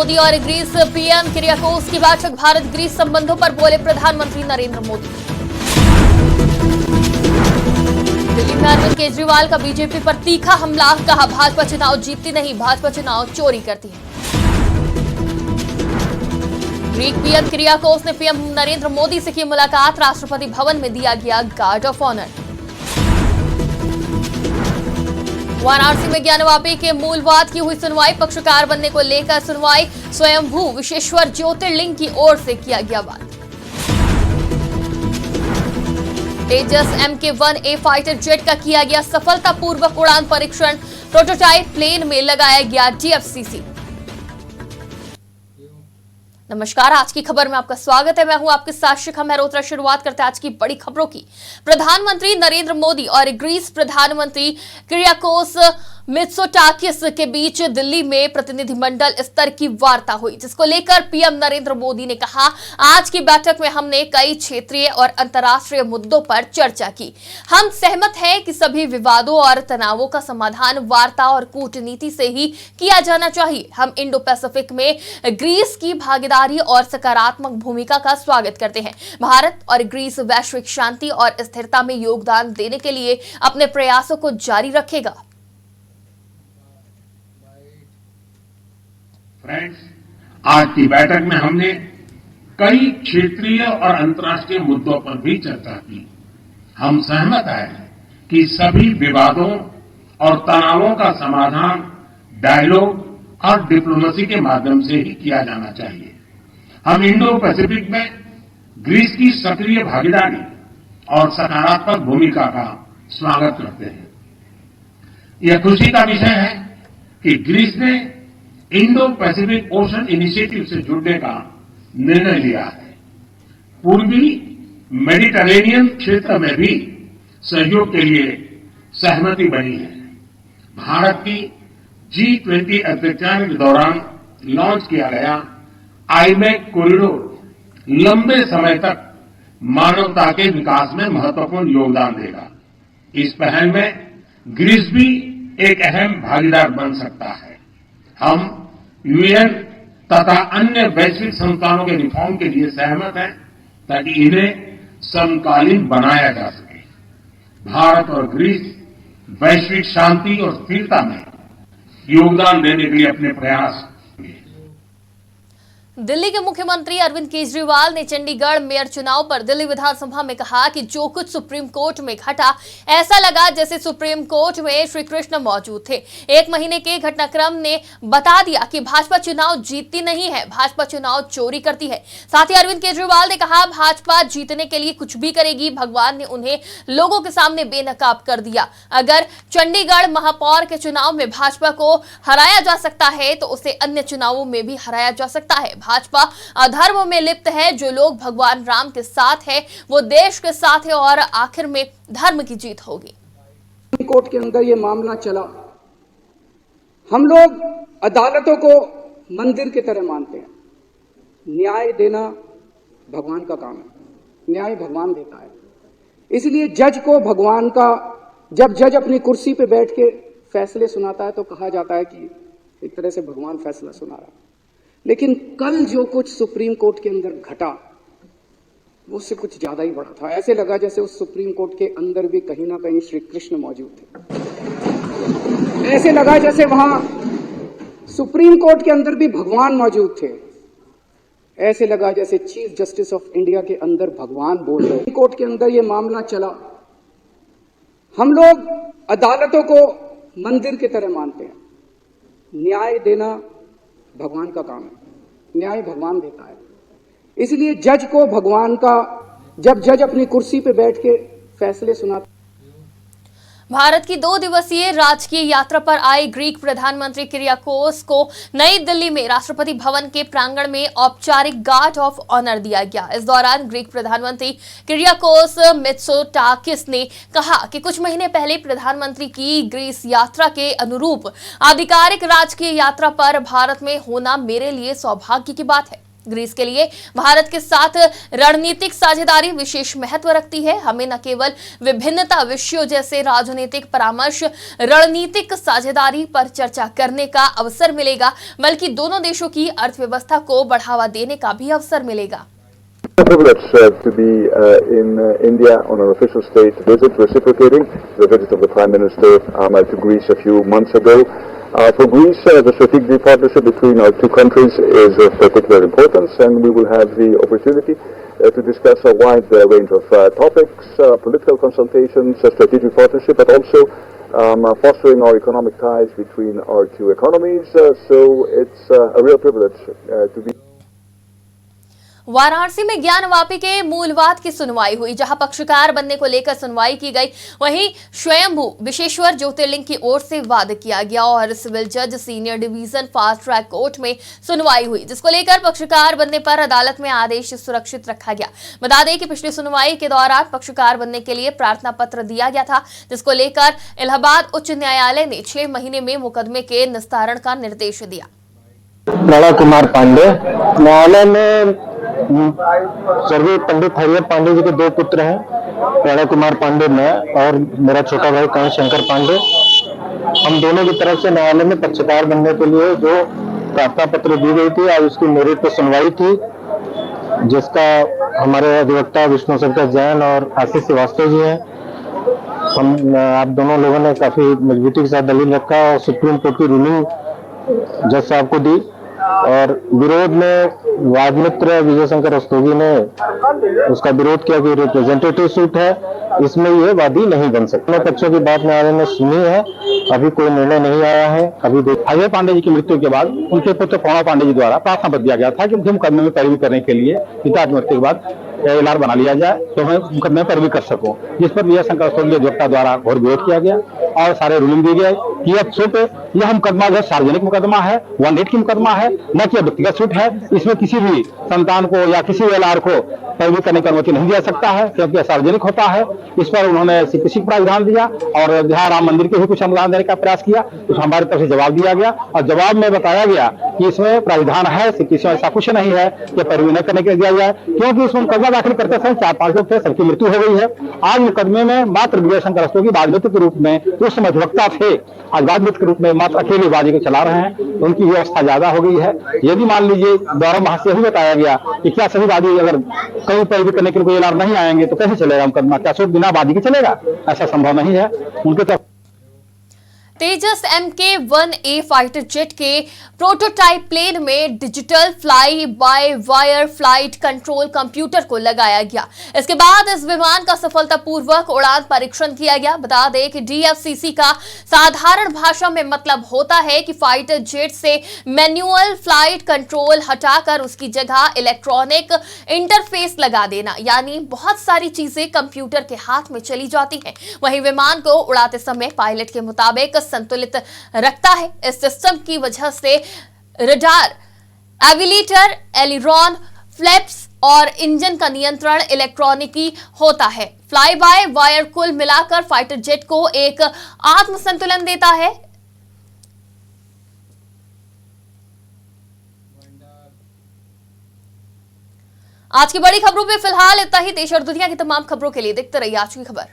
मोदी और Greece PM Kyriakos की बैठक। भारत ग्रीस संबंधों पर बोले प्रधानमंत्री नरेंद्र मोदी। दिल्ली में अरविंद केजरीवाल का बीजेपी पर तीखा हमला। कहा, भाजपा चुनाव जीतती नहीं, भाजपा चुनाव चोरी करती है। ग्रीक पीएम किरियाकोस ने पीएम नरेंद्र मोदी से की मुलाकात। राष्ट्रपति भवन में दिया गया गार्ड ऑफ ऑनर। वाराणसी में ज्ञानवापी के मूलवाद की हुई सुनवाई। पक्षकार बनने को लेकर सुनवाई। स्वयंभू विश्वेश्वर ज्योतिर्लिंग की ओर से किया गया बात। तेजस MK-1A फाइटर जेट का किया गया सफलतापूर्वक उड़ान परीक्षण। प्रोटोटाइप प्लेन में लगाया गया DFCC। नमस्कार, आज की खबर में आपका स्वागत है। मैं हूं आपके साथ शिखा मेहरोत्रा। शुरुआत करते हैं आज की बड़ी खबरों की। प्रधानमंत्री नरेंद्र मोदी और ग्रीस प्रधानमंत्री किरियाकोस मित्सोटाकिस के बीच दिल्ली में प्रतिनिधिमंडल स्तर की वार्ता हुई, जिसको लेकर पीएम नरेंद्र मोदी ने कहा, आज की बैठक में हमने कई क्षेत्रीय और अंतर्राष्ट्रीय मुद्दों पर चर्चा की। हम सहमत हैं कि सभी विवादों और तनावों का समाधान वार्ता और कूटनीति से ही किया जाना चाहिए। हम इंडो पैसिफिक में ग्रीस की भागीदारी और सकारात्मक भूमिका का स्वागत करते हैं। भारत और ग्रीस वैश्विक शांति और स्थिरता में योगदान देने के लिए अपने प्रयासों को जारी रखेगा। फ्रेंड्स, आज की बैठक में हमने कई क्षेत्रीय और अंतर्राष्ट्रीय मुद्दों पर भी चर्चा की। हम सहमत हैं कि सभी विवादों और तनावों का समाधान डायलॉग और डिप्लोमेसी के माध्यम से ही किया जाना चाहिए। हम इंडो पैसिफिक में ग्रीस की सक्रिय भागीदारी और सकारात्मक भूमिका का स्वागत करते हैं। यह खुशी का विषय है कि ग्रीस ने इंडो पैसिफिक ओशन इनिशिएटिव से जुड़ने का निर्णय लिया है। पूर्वी मेडिटरेनियन क्षेत्र में भी सहयोग के लिए सहमति बनी है। भारत की G20 अध्यक्षता के दौरान लॉन्च किया गया आईमेक कॉरिडोर लंबे समय तक मानवता के विकास में महत्वपूर्ण योगदान देगा। इस पहल में ग्रीस भी एक अहम भागीदार बन सकता है। हम UN तथा अन्य वैश्विक संस्थानों के रिफॉर्म के लिए सहमत हैं ताकि इन्हें समकालीन बनाया जा सके। भारत और ग्रीस वैश्विक शांति और स्थिरता में योगदान देने के लिए अपने प्रयास। दिल्ली के मुख्यमंत्री अरविंद केजरीवाल ने चंडीगढ़ मेयर चुनाव पर दिल्ली विधानसभा में कहा कि जो कुछ सुप्रीम कोर्ट में घटा, ऐसा लगा जैसे सुप्रीम कोर्ट में श्री कृष्ण मौजूद थे। एक महीने के घटनाक्रम ने बता दिया कि भाजपा चुनाव जीतती नहीं है, भाजपा चुनाव चोरी करती है। साथ ही अरविंद केजरीवाल ने कहा, भाजपा जीतने के लिए कुछ भी करेगी। भगवान ने उन्हें लोगों के सामने बेनकाब कर दिया। अगर चंडीगढ़ महापौर के चुनाव में भाजपा को हराया जा सकता है तो उसे अन्य चुनावों में भी हराया जा सकता है। भाजपा अधर्म में लिप्त है। जो लोग भगवान राम के साथ है वो देश के साथ है और आखिर में धर्म की जीत होगी। कोर्ट के अंदर ये मामला चला। हम लोग अदालतों को मंदिर की तरह मानते हैं। न्याय देना भगवान का काम है, न्याय भगवान देता है। इसलिए जज को भगवान का, जब जज अपनी कुर्सी पे बैठ के फैसले सुनाता है तो कहा जाता है कि एक तरह से भगवान फैसला सुना रहा है। लेकिन कल जो कुछ सुप्रीम कोर्ट के अंदर घटा वो उससे कुछ ज्यादा ही बड़ा था। ऐसे लगा जैसे उस सुप्रीम कोर्ट के अंदर भी कहीं ना कहीं श्री कृष्ण मौजूद थे। ऐसे लगा जैसे वहां सुप्रीम कोर्ट के अंदर भी भगवान मौजूद थे। ऐसे लगा जैसे चीफ जस्टिस ऑफ इंडिया के अंदर भगवान बोल रहे। कोर्ट के अंदर ये मामला चला। हम लोग अदालतों को मंदिर की तरह मानते हैं। न्याय देना भगवान का काम है, न्याय भगवान देता है। इसलिए जज को भगवान का, जब जज अपनी कुर्सी पे बैठ के फैसले सुनाता। भारत की 2 दिवसीय राजकीय यात्रा पर आए ग्रीक प्रधानमंत्री किरियाकोस को नई दिल्ली में राष्ट्रपति भवन के प्रांगण में औपचारिक गार्ड ऑफ ऑनर दिया गया। इस दौरान ग्रीक प्रधानमंत्री किरियाकोस मित्सोटाकिस ने कहा कि कुछ महीने पहले प्रधानमंत्री की ग्रीस यात्रा के अनुरूप आधिकारिक राजकीय यात्रा पर भारत में होना मेरे लिए सौभाग्य की बात है। ग्रीस के लिए भारत के साथ रणनीतिक साझेदारी विशेष महत्व रखती है। हमें न केवल विभिन्नता विषयों जैसे राजनीतिक परामर्श, रणनीतिक साझेदारी पर चर्चा करने का अवसर मिलेगा, बल्कि दोनों देशों की अर्थव्यवस्था को बढ़ावा देने का भी अवसर मिलेगा। It's a privilege to be in India on an official state visit, reciprocating the visit of the Prime Minister to Greece a few months ago. For Greece, the strategic partnership between our two countries is of particular importance, and we will have the opportunity to discuss a wide range of topics, political consultations, strategic partnership, but also fostering our economic ties between our two economies. So it's a real privilege to be. Varanasi में ज्ञानवापी के मूलवाद की सुनवाई हुई, जहां पक्षकार बनने को लेकर सुनवाई की गई। वहीं स्वयंभू विश्वेश्वर ज्योतिर्लिंग की ओर से वाद किया गया और सिविल जज senior division fast track court में सुनवाई हुई, जिसको लेकर पक्षकार बनने पर अदालत में आदेश सुरक्षित रखा गया। बता दें कि पिछली सुनवाई के दौरान पक्षकार बनने के लिए प्रार्थना पत्र दिया गया था, जिसको लेकर इलाहाबाद उच्च न्यायालय ने 6 महीने में मुकदमे के निस्तारण का निर्देश दिया। राणा कुमार पांडे न्यायालय में स्वर्गीय पंडित हरिहर पांडे जी के 2 पुत्र हैं, राणा कुमार पांडे मैं और मेरा छोटा भाई कर्ण शंकर पांडे। हम दोनों की तरफ से न्यायालय में पक्षकार बनने के लिए जो प्रार्थना पत्र दी गई थी, आज उसकी मेरिट पर सुनवाई थी, जिसका हमारे अधिवक्ता विष्णु शंकर जैन और आशीष श्रीवास्तव जी हैं। हम आप दोनों लोगों ने काफी मजबूती के साथ दलील रखा और सुप्रीम कोर्ट की रूलिंग जज साहब को दी। और विरोध में वाद मित्र विजय शंकर रस्तोगी ने उसका विरोध किया कि रिप्रेजेंटेटिव सूट है, इसमें ये वादी नहीं बन सकते। पक्षों की बात न्यायालय ने सुनी है, अभी कोई निर्णय नहीं आया है। हरिहर पांडे जी की मृत्यु के बाद उनके पुत्र प्रणव पांडे जी द्वारा प्रार्थना पत्र दिया गया था कि मुकदमे में पैरवी करने के लिए पिता की मृत्यु के बाद एलआर बना लिया जाए तो मैं मुकदमे में पैरवी कर सकूं, जिस पर विजय शंकर रस्तोगी अधिवक्ता द्वारा घोर विरोध किया गया और सारे रूलिंग दी गई कि यह सूट, यह मुकदमा जो सार्वजनिक मुकदमा है, 1-8 की मुकदमा है, न कि व्यक्तिगत सूट है। इसमें किसी भी संतान को या किसी एलआर को पैरवी करने की अनुमति नहीं दिया सकता है, क्योंकि सार्वजनिक होता है। इस पर उन्होंने सीपीसी का प्रावधान दिया और जहां राम मंदिर के भी कुछ अनुदान देने का प्रयास किया, तो हमारी तरफ से जवाब दिया गया और जवाब में बताया गया कि इसमें प्रावधान है, सीपीसी में ऐसा कुछ नहीं है कि पैरवी न करने के लिए दिया जाए, क्योंकि उसमें मुकदमा दाखिल करते समय 4-5 लोग थे, सबकी मृत्यु हो गई है। आज मुकदमे में मात्र विजय शंकर रस्तोगी वादमित्र के रूप में, उस समय अधिवक्ता थे, आज वादमित्र के रूप में मात्र अकेले वादी को चला रहे हैं, तो उनकी व्यवस्था ज्यादा हो गई है। यदि मान लीजिए द्वारा वहां से भी बताया गया कि क्या सभी वादी अगर कहीं पैरवी करने के लिए कोई एलआर नहीं आएंगे तो कैसे चलेगा मुकदमा, क्या सूट बिना वादी के चलेगा? ऐसा संभव नहीं है। उनके तरफ तेजस MK-1A फाइटर जेट के प्रोटोटाइप प्लेन में digital fly by wire flight control computer को लगाया गया। इसके बाद इस विमान का सफलतापूर्वक उड़ान परीक्षण किया गया। बता दें कि DFCC का साधारण भाषा में मतलब होता है कि फाइटर जेट से मैन्युअल फ्लाइट कंट्रोल हटाकर उसकी जगह इलेक्ट्रॉनिक इंटरफेस लगा देना, यानी बहुत सारी चीजें कंप्यूटर के हाथ में चली जाती हैं। वहीं विमान को उड़ाते समय पायलट के मुताबिक संतुलित रखता है। इस सिस्टम की वजह से रडार, एविलेटर, एलिरॉन, फ्लैप्स और इंजन का नियंत्रण इलेक्ट्रॉनिकी होता है। फ्लाई बाय वायर कुल मिलाकर फाइटर जेट को एक आत्म संतुलन देता है। आज की बड़ी खबरों में फिलहाल इतना ही। देश और दुनिया की तमाम खबरों के लिए देखते रहिए आज की खबर।